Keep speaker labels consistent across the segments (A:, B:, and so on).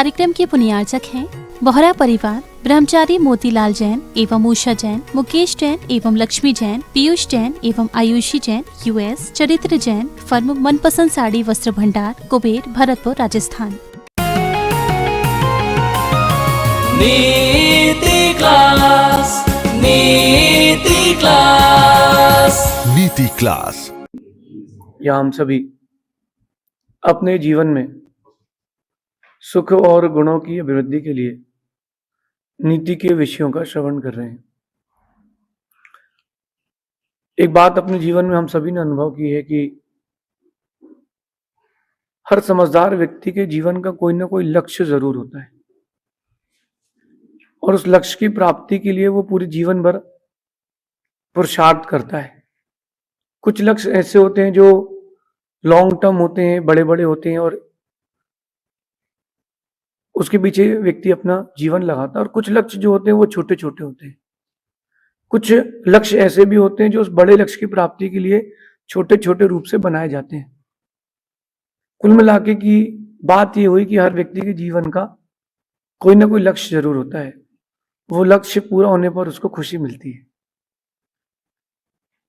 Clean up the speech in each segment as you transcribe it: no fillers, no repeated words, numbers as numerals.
A: कार्यक्रम के पुण्यार्चक हैं बोहरा परिवार, ब्रह्मचारी मोतीलाल जैन एवं उषा जैन, मुकेश जैन एवं लक्ष्मी जैन, पीयूष जैन एवं आयुषी जैन, यूएस, चरित्र जैन, फर्म मनपसंद साड़ी वस्त्र भंडार, कुबेर, भरतपुर, राजस्थान।
B: नीति क्लास, नीति क्लास,
C: नीति क्लास।
D: या हम सभी अपने जीवन में सुख और गुणों की अभिवृद्धि के लिए नीति के विषयों का श्रवण कर रहे हैं। एक बात अपने जीवन में हम सभी ने अनुभव की है कि हर समझदार व्यक्ति के जीवन का कोई ना कोई लक्ष्य जरूर होता है और उस लक्ष्य की प्राप्ति के लिए वो पूरे जीवन भर पुरुषार्थ करता है। कुछ लक्ष्य ऐसे होते हैं जो लॉन्ग टर्म होते हैं, बड़े बड़े होते हैं और उसके पीछे व्यक्ति अपना जीवन लगाता है, और कुछ लक्ष्य जो होते हैं वो छोटे छोटे होते हैं। कुछ लक्ष्य ऐसे भी होते हैं जो उस बड़े लक्ष्य की प्राप्ति के लिए छोटे छोटे रूप से बनाए जाते हैं। कुल मिलाके की बात ये हुई कि हर व्यक्ति के जीवन का कोई ना कोई लक्ष्य जरूर होता है। वो लक्ष्य पूरा होने पर उसको खुशी मिलती है।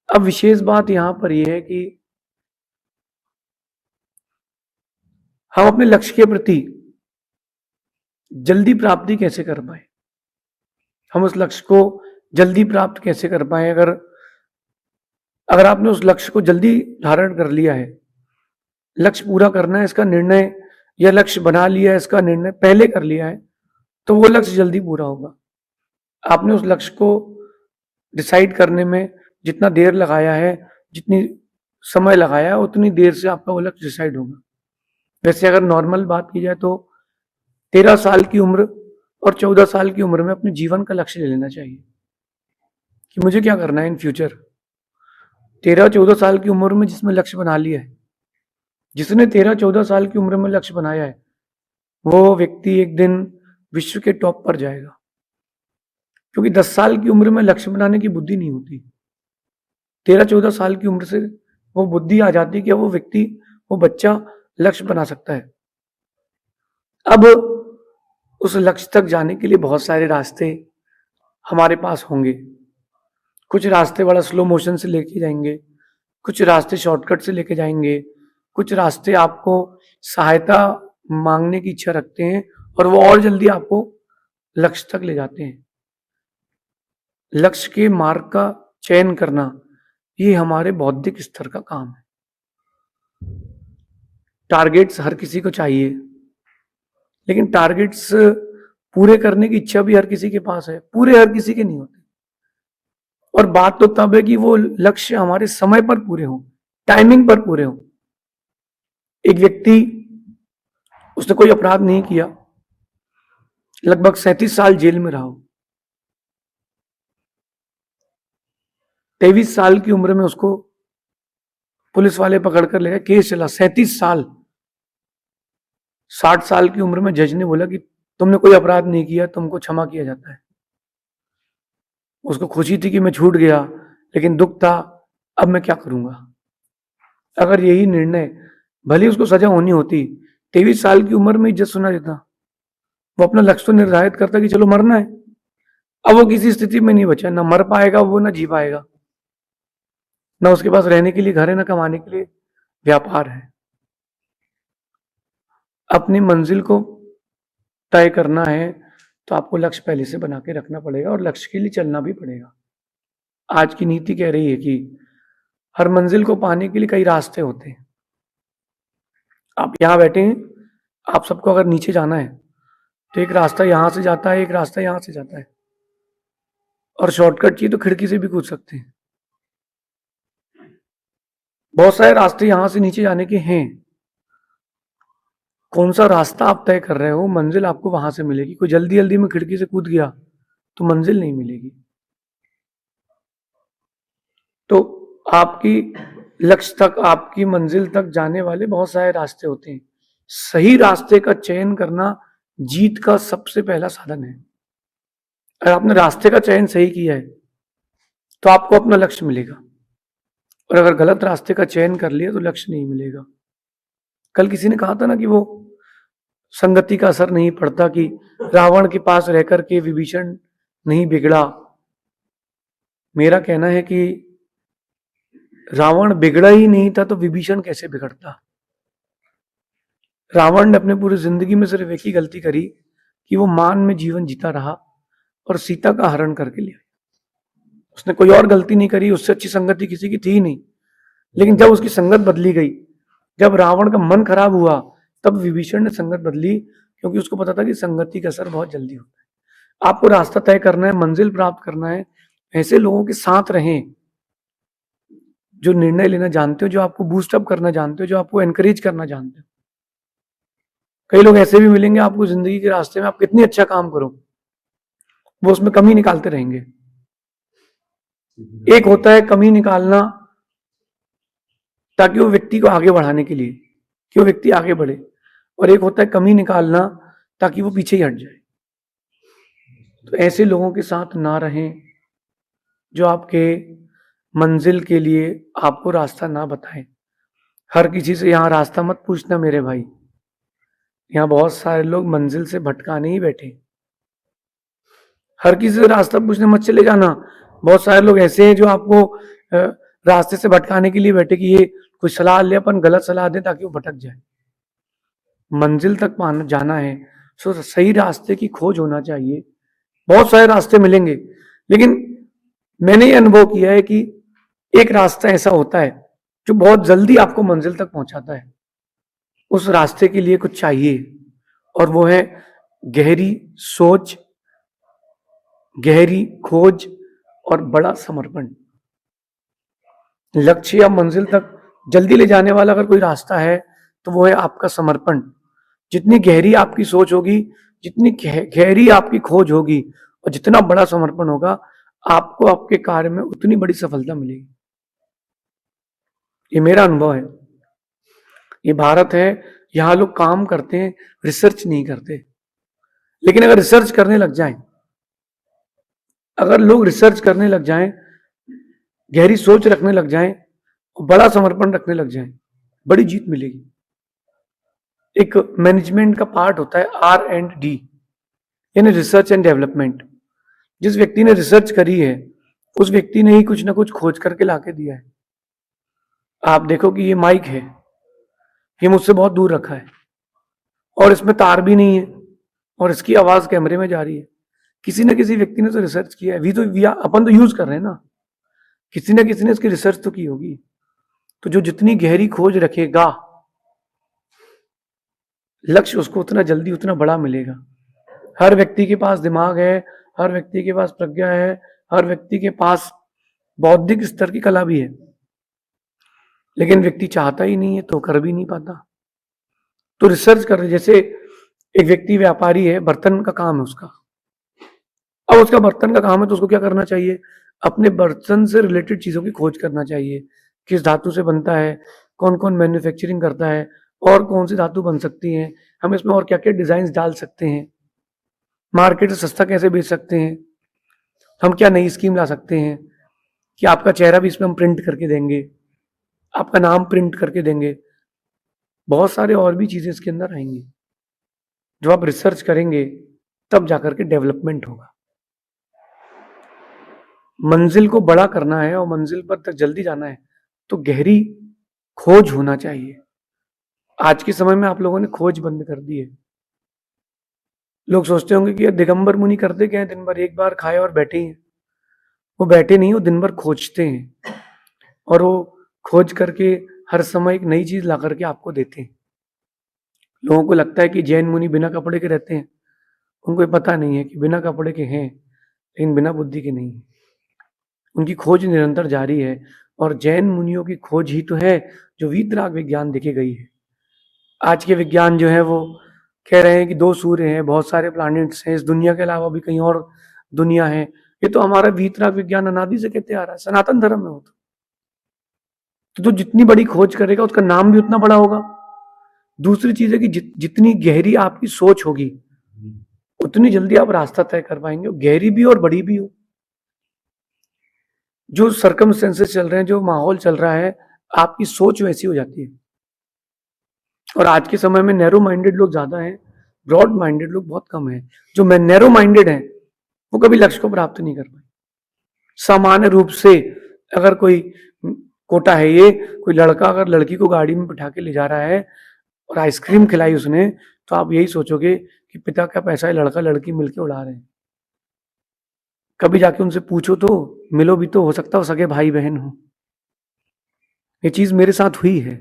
D: अब विशेष बात यहां पर यह है कि हम अपने लक्ष्य के प्रति जल्दी प्राप्ति कैसे कर पाए, हम उस लक्ष्य को जल्दी प्राप्त कैसे कर पाए। अगर आपने उस लक्ष्य को जल्दी धारण कर लिया है, लक्ष्य पूरा करना है इसका निर्णय, या लक्ष्य बना लिया है इसका निर्णय पहले कर लिया है, तो वो लक्ष्य जल्दी पूरा होगा। आपने उस लक्ष्य को डिसाइड करने में जितना देर लगाया है, जितनी समय लगाया है, उतनी देर से आपका वो लक्ष्य डिसाइड होगा। वैसे अगर नॉर्मल बात की जाए तो 13 साल की उम्र और 14 साल की उम्र में अपने जीवन का लक्ष्य ले लेना चाहिए कि मुझे क्या करना है इन फ्यूचर। 13-14 साल की उम्र में जिसमें लक्ष्य बना लिया है, जिसने 13-14 साल की उम्र में लक्ष्य बनाया है, वो व्यक्ति एक दिन विश्व के टॉप पर जाएगा। क्योंकि 10 साल की उम्र में लक्ष्य बनाने की बुद्धि नहीं होती। 13-14 साल की उम्र से वो बुद्धि आ जाती है कि वो व्यक्ति, वो बच्चा लक्ष्य बना सकता है। अब उस लक्ष्य तक जाने के लिए बहुत सारे रास्ते हमारे पास होंगे। कुछ रास्ते बड़ा स्लो मोशन से लेके जाएंगे, कुछ रास्ते शॉर्टकट से लेके जाएंगे, कुछ रास्ते आपको सहायता मांगने की इच्छा रखते हैं और वो और जल्दी आपको लक्ष्य तक ले जाते हैं। लक्ष्य के मार्ग का चयन करना ये हमारे बौद्धिक स्तर का काम है। टारगेट्स हर किसी को चाहिए, लेकिन टारगेट्स पूरे करने की इच्छा भी हर किसी के पास है, पूरे हर किसी के नहीं होते। और बात तो तब है कि वो लक्ष्य हमारे समय पर पूरे हो, टाइमिंग पर पूरे हो। एक व्यक्ति, उसने कोई अपराध नहीं किया, लगभग 37 साल जेल में रहा, 23 साल की उम्र में उसको पुलिस वाले पकड़ कर ले गए, केस चला 37 साल। 60 साल की उम्र में जज ने बोला कि तुमने कोई अपराध नहीं किया, तुमको क्षमा किया जाता है। उसको खुशी थी कि मैं छूट गया, लेकिन दुख था अब मैं क्या करूंगा। अगर यही निर्णय, भले उसको सजा होनी होती, 23 साल की उम्र में इज्जत सुना देता, वो अपना लक्ष्य तो निर्धारित करता कि चलो मरना है। अब वो किसी स्थिति में नहीं बचा, ना मर पाएगा वो, ना जी पाएगा, ना उसके पास रहने के लिए घर है, ना कमाने के लिए व्यापार है। अपनी मंजिल को तय करना है तो आपको लक्ष्य पहले से बना के रखना पड़ेगा और लक्ष्य के लिए चलना भी पड़ेगा। आज की नीति कह रही है कि हर मंजिल को पाने के लिए कई रास्ते होते हैं। आप यहां बैठे हैं, आप सबको अगर नीचे जाना है तो एक रास्ता यहां से जाता है, एक रास्ता यहां से जाता है, और शॉर्टकट चाहिए तो खिड़की से भी कूद सकते हैं। बहुत सारे रास्ते यहां से नीचे जाने के हैं। कौन सा रास्ता आप तय कर रहे हो, मंजिल आपको वहां से मिलेगी। कोई जल्दी जल्दी में खिड़की से कूद गया तो मंजिल नहीं मिलेगी। तो आपकी लक्ष्य तक, आपकी मंजिल तक जाने वाले बहुत सारे रास्ते होते हैं। सही रास्ते का चयन करना जीत का सबसे पहला साधन है। अगर आपने रास्ते का चयन सही किया है तो आपको अपना लक्ष्य मिलेगा, और अगर गलत रास्ते का चयन कर लिया तो लक्ष्य नहीं मिलेगा। कल किसी ने कहा था ना कि वो संगति का असर नहीं पड़ता कि रावण के पास रहकर के विभीषण नहीं बिगड़ा। मेरा कहना है कि रावण बिगड़ा ही नहीं था तो विभीषण कैसे बिगड़ता। रावण ने अपने पूरी जिंदगी में सिर्फ एक ही गलती करी कि वो मान में जीवन जीता रहा और सीता का हरण करके लिया। उसने कोई और गलती नहीं करी, उससे अच्छी संगति किसी की थी ही नहीं। लेकिन जब उसकी संगत बदली गई, जब रावण का मन खराब हुआ, तब विभीषण ने संगत बदली, क्योंकि उसको पता था कि संगति का असर बहुत जल्दी होता है। आपको रास्ता तय करना है, मंजिल प्राप्त करना है, ऐसे लोगों के साथ रहें जो निर्णय लेना जानते हो, जो आपको बूस्ट अप करना जानते हो, जो आपको एनकरेज करना जानते हो। कई लोग ऐसे भी मिलेंगे आपको जिंदगी के रास्ते में, आप कितनी अच्छा काम करो वो उसमें कमी निकालते रहेंगे। एक होता है कमी निकालना ताकि वो व्यक्ति को आगे बढ़ाने के लिए, कि वो व्यक्ति आगे बढ़े, और एक होता है कमी निकालना ताकि वो पीछे ही हट जाए। तो ऐसे लोगों के साथ ना रहें जो आपके मंजिल के लिए आपको रास्ता ना बताएं। हर किसी से यहाँ रास्ता मत पूछना मेरे भाई, यहाँ बहुत सारे लोग मंजिल से भटकाने ही बैठे। हर किसी से रास्ता पूछने मत चले जाना। बहुत सारे लोग ऐसे हैं जो आपको रास्ते से भटकाने के लिए बैठे कि ये कोई सलाह ले, अपन गलत सलाह दें ताकि वो भटक जाए। मंजिल तक जाना है तो सही रास्ते की खोज होना चाहिए। बहुत सारे रास्ते मिलेंगे, लेकिन मैंने ये अनुभव किया है कि एक रास्ता ऐसा होता है जो बहुत जल्दी आपको मंजिल तक पहुंचाता है। उस रास्ते के लिए कुछ चाहिए, और वो है गहरी सोच, गहरी खोज और बड़ा समर्पण। लक्ष्य या मंजिल तक जल्दी ले जाने वाला अगर कोई रास्ता है तो वो है आपका समर्पण। जितनी गहरी आपकी सोच होगी, जितनी गहरी आपकी खोज होगी, और जितना बड़ा समर्पण होगा, आपको आपके कार्य में उतनी बड़ी सफलता मिलेगी। ये मेरा अनुभव है। ये भारत है, यहां लोग काम करते हैं, रिसर्च नहीं करते। लेकिन अगर रिसर्च करने लग जाएं, अगर लोग रिसर्च करने लग जाएं, गहरी सोच रखने लग जाएं, बड़ा समर्पण रखने लग जाएं, बड़ी जीत मिलेगी। एक मैनेजमेंट का पार्ट होता है R&D, यानी रिसर्च एंड डेवलपमेंट। जिस व्यक्ति ने रिसर्च करी है, उस व्यक्ति ने ही कुछ ना कुछ खोज करके लाके दिया है। आप देखो कि ये माइक है, ये मुझसे बहुत दूर रखा है, और इसमें तार भी नहीं है, और इसकी आवाज कैमरे में जा रही है। किसी न किसी व्यक्ति ने तो रिसर्च किया है। अपन तो यूज कर रहे हैं ना, किसी न किसी ने इसकी रिसर्च तो की होगी। तो जो जितनी गहरी खोज रखेगा, लक्ष्य उसको उतना जल्दी उतना बड़ा मिलेगा। हर व्यक्ति के पास दिमाग है, हर व्यक्ति के पास प्रज्ञा है, हर व्यक्ति के पास बौद्धिक स्तर की कला भी है, लेकिन व्यक्ति चाहता ही नहीं है तो कर भी नहीं पाता। तो रिसर्च कर, जैसे एक व्यक्ति व्यापारी है, बर्तन का काम है उसका। अब उसका बर्तन का काम है तो उसको क्या करना चाहिए? अपने बर्तन से रिलेटेड चीजों की खोज करना चाहिए। किस धातु से बनता है, कौन कौन मैन्युफैक्चरिंग करता है, और कौन सी धातु बन सकती है, हम इसमें और क्या क्या डिजाइन डाल सकते हैं, मार्केट से सस्ता कैसे बेच सकते हैं, हम क्या नई स्कीम ला सकते हैं कि आपका चेहरा भी इसमें हम प्रिंट करके देंगे, आपका नाम प्रिंट करके देंगे। बहुत सारे और भी चीजें इसके अंदर आएंगी। जब आप रिसर्च करेंगे तब जाकर के डेवलपमेंट होगा। मंजिल को बड़ा करना है और मंजिल पर तक जल्दी जाना है तो गहरी खोज होना चाहिए। आज के समय में आप लोगों ने खोज बंद कर दी है। लोग सोचते होंगे कि दिगंबर मुनि करते क्या है, दिन भर एक बार खाए और बैठे ही हैं। वो बैठे नहीं, वो दिन भर खोजते हैं, और वो खोज करके हर समय एक नई चीज ला करके आपको देते हैं। लोगों को लगता है कि जैन मुनि बिना कपड़े के रहते हैं, उनको पता नहीं है कि बिना कपड़े के हैं लेकिन बिना बुद्धि के नहीं है। उनकी खोज निरंतर जारी है, और जैन मुनियों की खोज ही तो है जो वीतराग विज्ञान देखे गई है। आज के विज्ञान जो है वो कह रहे हैं कि 2 सूर्य हैं, बहुत सारे प्लैनेट्स हैं, इस दुनिया के अलावा भी कहीं और दुनिया है। ये तो हमारा वीतराग विज्ञान अनादि से कहते आ रहा है, सनातन धर्म में हो तो जितनी बड़ी खोज करेगा उसका नाम भी उतना बड़ा होगा। दूसरी चीज है कि जितनी गहरी आपकी सोच होगी उतनी जल्दी आप रास्ता तय कर पाएंगे, गहरी भी और बड़ी भी हो। जो सर्कमस्टेंसेस चल रहे हैं, जो माहौल चल रहा है, आपकी सोच वैसी हो जाती है। और आज के समय में नैरो माइंडेड लोग ज्यादा हैं, ब्रॉड माइंडेड लोग बहुत कम हैं। जो मैं नैरो माइंडेड हैं वो कभी लक्ष्य को प्राप्त नहीं कर पाए। सामान्य रूप से अगर कोई कोटा है, ये कोई लड़का अगर लड़की को गाड़ी में बिठा के ले जा रहा है और आइसक्रीम खिलाई उसने, तो आप यही सोचोगे कि पिता का पैसा है, लड़का लड़की मिलके उड़ा रहे हैं। कभी जाके उनसे पूछो तो, मिलो भी तो, हो सकता हो सगे भाई बहन हो। ये चीज मेरे साथ हुई है।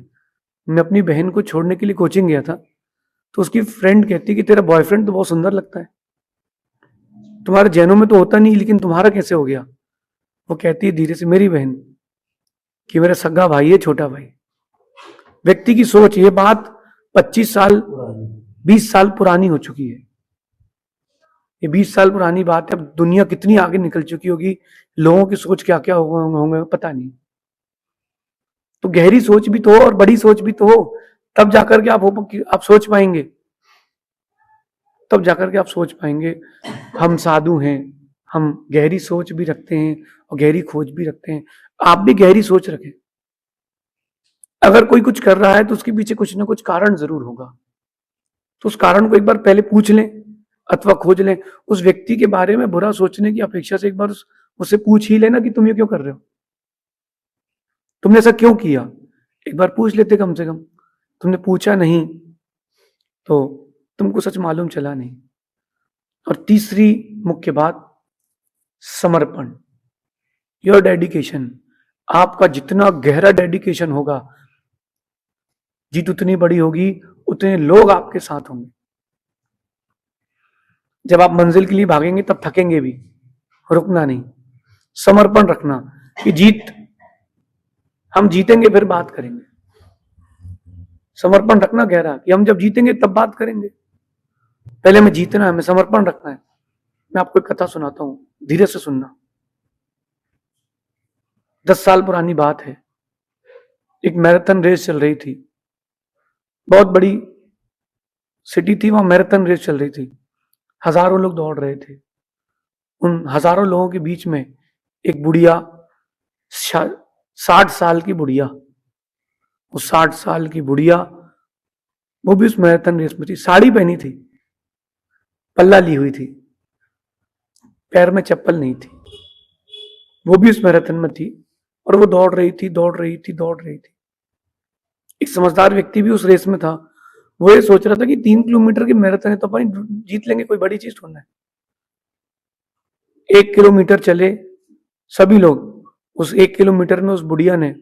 D: मैं अपनी बहन को छोड़ने के लिए कोचिंग गया था, तो उसकी फ्रेंड कहती कि तेरा बॉयफ्रेंड तो बहुत सुंदर लगता है, तुम्हारे जैनों में तो होता नहीं, लेकिन तुम्हारा कैसे हो गया? वो कहती है धीरे से, मेरी बहन, कि मेरा सगा भाई है, छोटा भाई। व्यक्ति की सोच, ये बात 25 साल 20 साल पुरानी हो चुकी है। ये 20 साल पुरानी बात है। अब दुनिया कितनी आगे निकल चुकी होगी, लोगों की सोच क्या क्या होंगे पता नहीं। तो गहरी सोच भी तो हो और बड़ी सोच भी तो हो, तब जाकर के आप सोच पाएंगे, तब जाकर के आप सोच पाएंगे। हम साधु हैं, हम गहरी सोच भी रखते हैं और गहरी खोज भी रखते हैं। आप भी गहरी सोच रखें। अगर कोई कुछ कर रहा है तो उसके पीछे कुछ ना कुछ कारण जरूर होगा, तो उस कारण को एक बार पहले पूछ लें अथवा खोज लें। उस व्यक्ति के बारे में बुरा सोचने की अपेक्षा से एक बार उससे पूछ ही लेना कि तुम ये क्यों कर रहे हो, तुमने ऐसा क्यों किया। एक बार पूछ लेते कम से कम। तुमने पूछा नहीं तो तुमको सच मालूम चला नहीं। और तीसरी मुख्य बात, समर्पण, योर डेडिकेशन। आपका जितना गहरा डेडिकेशन होगा, जीत उतनी बड़ी होगी, उतने लोग आपके साथ होंगे। जब आप मंजिल के लिए भागेंगे तब थकेंगे भी, रुकना नहीं, समर्पण रखना कि हम जीतेंगे फिर बात करेंगे। समर्पण रखना गहरा कि हम जब जीतेंगे तब बात करेंगे, पहले हमें जीतना है, हमें समर्पण रखना है। मैं आपको एक कथा सुनाता हूं, धीरे से सुनना। 10 साल पुरानी बात है। एक मैराथन रेस चल रही थी, बहुत बड़ी सिटी थी, वहां मैराथन रेस चल रही थी। हजारों लोग दौड़ रहे थे। उन हजारों लोगों के बीच में एक बुढ़िया, 60 साल की बुढ़िया, वो 60 साल की बुढ़िया, वो भी उस मैराथन रेस में थी। साड़ी पहनी थी, पल्ला ली हुई थी, पैर में चप्पल नहीं थी। वो भी उस मैराथन में थी और वो दौड़ रही थी, दौड़ रही थी, दौड़ रही थी। एक समझदार व्यक्ति भी उस रेस में था। वो ये सोच रहा था कि 3 किलोमीटर की मैराथन है तो अपन जीत लेंगे, कोई बड़ी चीज थोड़ा है। 1 किलोमीटर चले सभी लोग। उस 1 किलोमीटर में उस बुढ़िया ने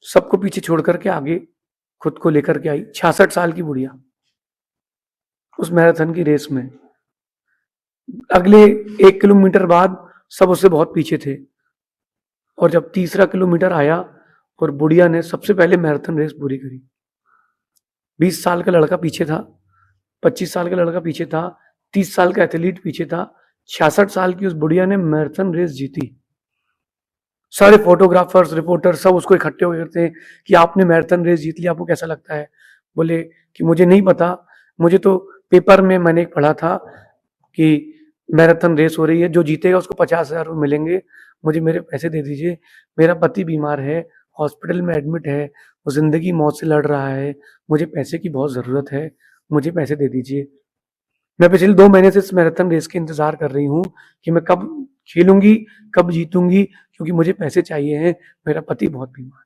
D: सबको पीछे छोड़ करके आगे खुद को लेकर के आई। 66 साल की बुढ़िया उस मैराथन की रेस में। अगले 1 किलोमीटर बाद सब उससे बहुत पीछे थे, और जब तीसरा किलोमीटर आया और बुढ़िया ने सबसे पहले मैराथन रेस पूरी करी। 20 साल का लड़का पीछे था, 25 साल का लड़का पीछे था, 30 साल का एथलीट पीछे था। 66 साल की उस बुढ़िया ने मैराथन रेस जीती। सारे फोटोग्राफर्स, रिपोर्टर सब उसको इकट्ठे हो करते हैं कि आपने मैराथन रेस जीत लिया, आपको कैसा लगता है? बोले कि मुझे नहीं पता, मुझे तो पेपर में मैंने पढ़ा था कि मैराथन रेस हो रही है, जो जीतेगा उसको 50,000 रुपये मिलेंगे, मुझे मेरे पैसे दे दीजिए। मेरा पति बीमार है, हॉस्पिटल में एडमिट है, वो जिंदगी मौत से लड़ रहा है, मुझे पैसे की बहुत ज़रूरत है, मुझे पैसे दे दीजिए। मैं पिछले 2 महीने से इस मैराथन रेस के इंतजार कर रही हूँ कि मैं कब खेलूंगी, कब जीतूंगी, क्योंकि मुझे पैसे चाहिए हैं, मेरा पति बहुत बीमार है।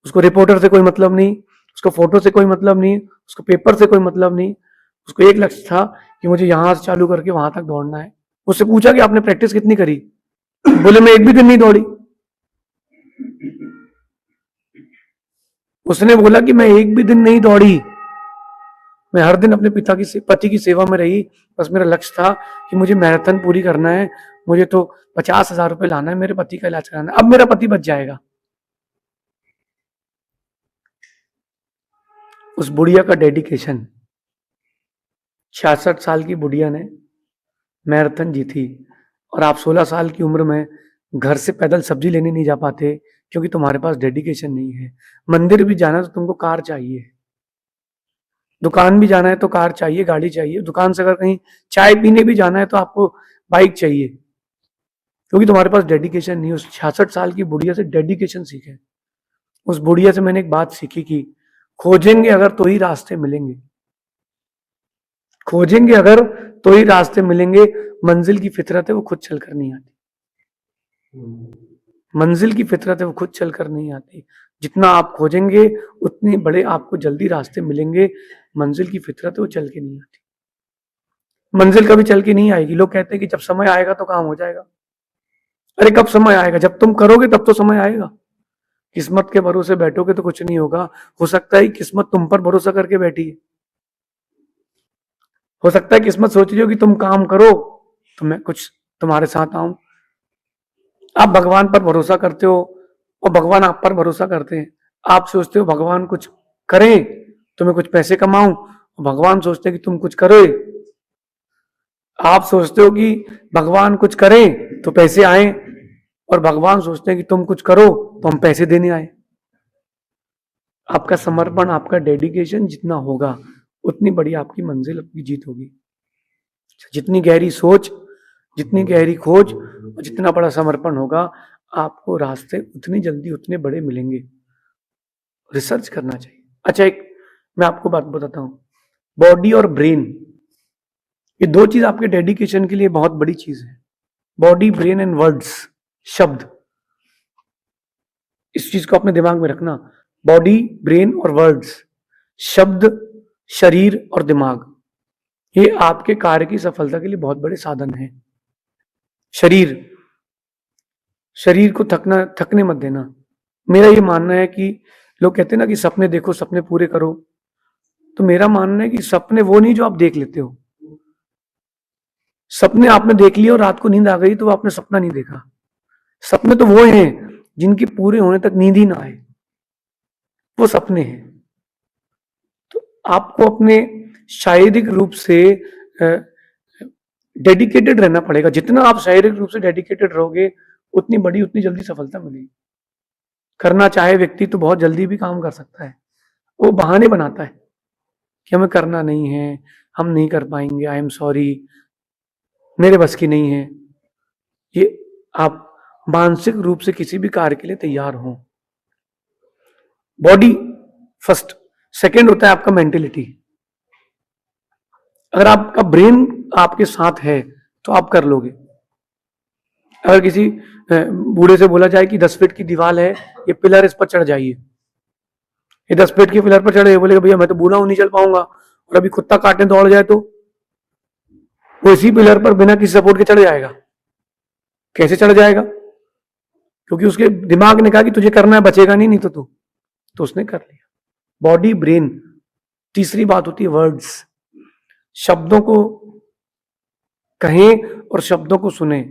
D: उसको रिपोर्टर से कोई मतलब नहीं, उसको फोटो से कोई मतलब नहीं, उसको पेपर से कोई मतलब नहीं। उसको एक लक्ष्य था कि मुझे यहां से चालू करके वहां तक दौड़ना है। उससे पूछा कि आपने प्रैक्टिस कितनी करी? बोले मैं एक भी दिन नहीं दौड़ी। उसने बोला कि मैं एक भी दिन नहीं दौड़ी, मैं हर दिन अपने पति की सेवा में रही। बस मेरा लक्ष्य था कि मुझे मैराथन पूरी करना है, मुझे तो 50,000 रुपए लाना है, मेरे पति का इलाज कराना है, अब मेरा पति बच जाएगा। उस बुढ़िया का डेडिकेशन। 66 साल की बुढ़िया ने मैराथन जीती, और आप 16 साल की उम्र में घर से पैदल सब्जी लेने नहीं जा पाते क्योंकि तुम्हारे पास डेडिकेशन नहीं है। मंदिर भी जाना तो तुमको कार चाहिए, दुकान भी जाना है तो कार चाहिए, गाड़ी चाहिए। दुकान से अगर कहीं चाय पीने भी जाना है तो आपको बाइक चाहिए, क्योंकि तुम्हारे पास डेडिकेशन नहीं है। उस 66 साल की बुढ़िया से डेडिकेशन सीखे। उस बुढ़िया से मैंने एक बात सीखी कि खोजेंगे अगर तो ही रास्ते मिलेंगे। खोजेंगे अगर तो ही रास्ते मिलेंगे। मंजिल की फितरत है वो खुद चलकर नहीं आती। मंजिल की फितरत है वो खुद चलकर नहीं आती। जितना आप खोजेंगे उतने बड़े आपको जल्दी रास्ते मिलेंगे। मंजिल की फितरत है वो चल के नहीं आती। मंजिल कभी चल के नहीं आएगी। लोग कहते हैं कि जब समय आएगा तो काम हो जाएगा। अरे कब समय आएगा? जब तुम करोगे तब तो समय आएगा। किस्मत के भरोसे बैठोगे तो कुछ नहीं होगा। हो सकता है किस्मत तुम पर भरोसा करके बैठी है। हो सकता है किस्मत सोच रही हो कि तुम काम करो तो मैं कुछ तुम्हारे साथ आऊं। आप भगवान पर भरोसा करते हो और भगवान आप पर भरोसा करते हैं। आप सोचते हो भगवान कुछ करें तो मैं कुछ पैसे कमाऊं, और भगवान सोचते हैं कि तुम कुछ करो। आप सोचते हो कि भगवान कुछ करें तो पैसे आए, और भगवान सोचते हैं कि तुम कुछ करो तो हम पैसे देने आए। आपका समर्पण, आपका डेडिकेशन जितना होगा उतनी बड़ी आपकी मंजिल, आपकी जीत होगी। जितनी गहरी सोच, जितनी गहरी खोज और जितना बड़ा समर्पण होगा, आपको रास्ते उतनी जल्दी उतने बड़े मिलेंगे। रिसर्च करना चाहिए। अच्छा, एक मैं आपको बात बताता हूं, बॉडी और ब्रेन, ये दो चीज आपके डेडिकेशन के लिए बहुत बड़ी चीज है। बॉडी, ब्रेन एंड वर्ड्स, शब्द, इस चीज को अपने दिमाग में रखना। बॉडी, ब्रेन और वर्ड्स, शब्द, शरीर और दिमाग, ये आपके कार्य की सफलता के लिए बहुत बड़े साधन हैं। शरीर को थकने मत देना। मेरा ये मानना है कि लोग कहते हैं ना कि सपने देखो, सपने पूरे करो, तो मेरा मानना है कि सपने वो नहीं जो आप देख लेते हो। सपने आपने देख लिए और रात को नींद आ गई तो आपने सपना नहीं देखा। सपने तो वो हैं जिनके पूरे होने तक नींद ही ना आए, वो सपने हैं। तो आपको अपने शारीरिक रूप से डेडिकेटेड रहना पड़ेगा। जितना आप शारीरिक रूप से डेडिकेटेड रहोगे उतनी बड़ी, उतनी जल्दी सफलता मिलेगी। करना चाहे व्यक्ति तो बहुत जल्दी भी काम कर सकता है। वो बहाने बनाता है कि हमें करना नहीं है, हम नहीं कर पाएंगे, आई एम सॉरी, मेरे बस की नहीं है। ये आप मानसिक रूप से किसी भी कार्य के लिए तैयार हो। बॉडी फर्स्ट, सेकंड होता है आपका मेंटेलिटी। अगर आपका ब्रेन आपके साथ है तो आप कर लोगे। अगर किसी बूढ़े से बोला जाए कि 10 फीट की दीवार है, ये पिलर, इस पर चढ़ जाइए, ये 10 फीट के पिलर पर चढ़े, बोलेगा भैया मैं तो बूढ़ा हूं, नहीं चल पाऊंगा। और अभी कुत्ता काटने दौड़ जाए तो वो इसी पिलर पर बिना किसी सपोर्ट के चढ़ जाएगा। कैसे चढ़ जाएगा? क्योंकि उसके दिमाग ने कहा कि तुझे करना है, बचेगा नहीं तो तू, तो उसने कर लिया। Body, brain. तीसरी बात होती है वर्ड्स। शब्दों को कहें और शब्दों को सुने।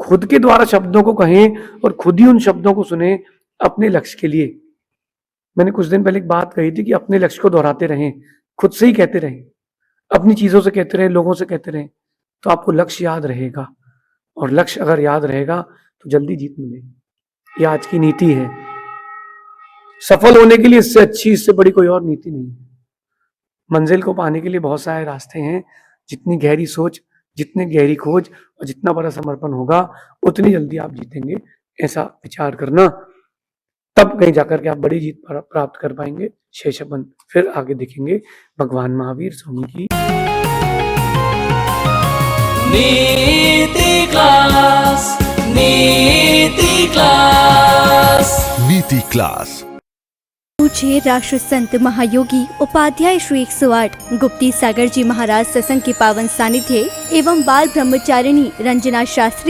D: खुद के द्वारा शब्दों को कहें और खुद ही उन शब्दों को सुने अपने लक्ष्य के लिए। मैंने कुछ दिन पहले एक बात कही थी कि अपने लक्ष्य को दोहराते रहें, खुद से ही कहते रहें, अपनी चीजों से कहते रहें, लोगों से कहते रहें, तो आपको लक्ष्य याद रहेगा। और लक्ष्य अगर याद रहेगा तो जल्दी जीत मिलेगी। ये आज की नीति है। सफल होने के लिए इससे अच्छी, इससे बड़ी कोई और नीति नहीं है। मंजिल को पाने के लिए बहुत सारे रास्ते हैं। जितनी गहरी सोच, जितनी गहरी खोज और जितना बड़ा समर्पण होगा उतनी जल्दी आप जीतेंगे। ऐसा विचार करना, तब कहीं जाकर के आप बड़ी जीत प्राप्त कर पाएंगे। शेष अपन फिर आगे देखेंगे। भगवान महावीर स्वामी की
B: नीति क्लास, नीति क्लास,
C: नीति क्लास।
E: पूज्य राष्ट्र संत महायोगी उपाध्याय श्री 108 गुप्ती सागर जी महाराज सत्संग के पावन सानिध्य एवं बाल ब्रह्मचारिणी रंजना शास्त्री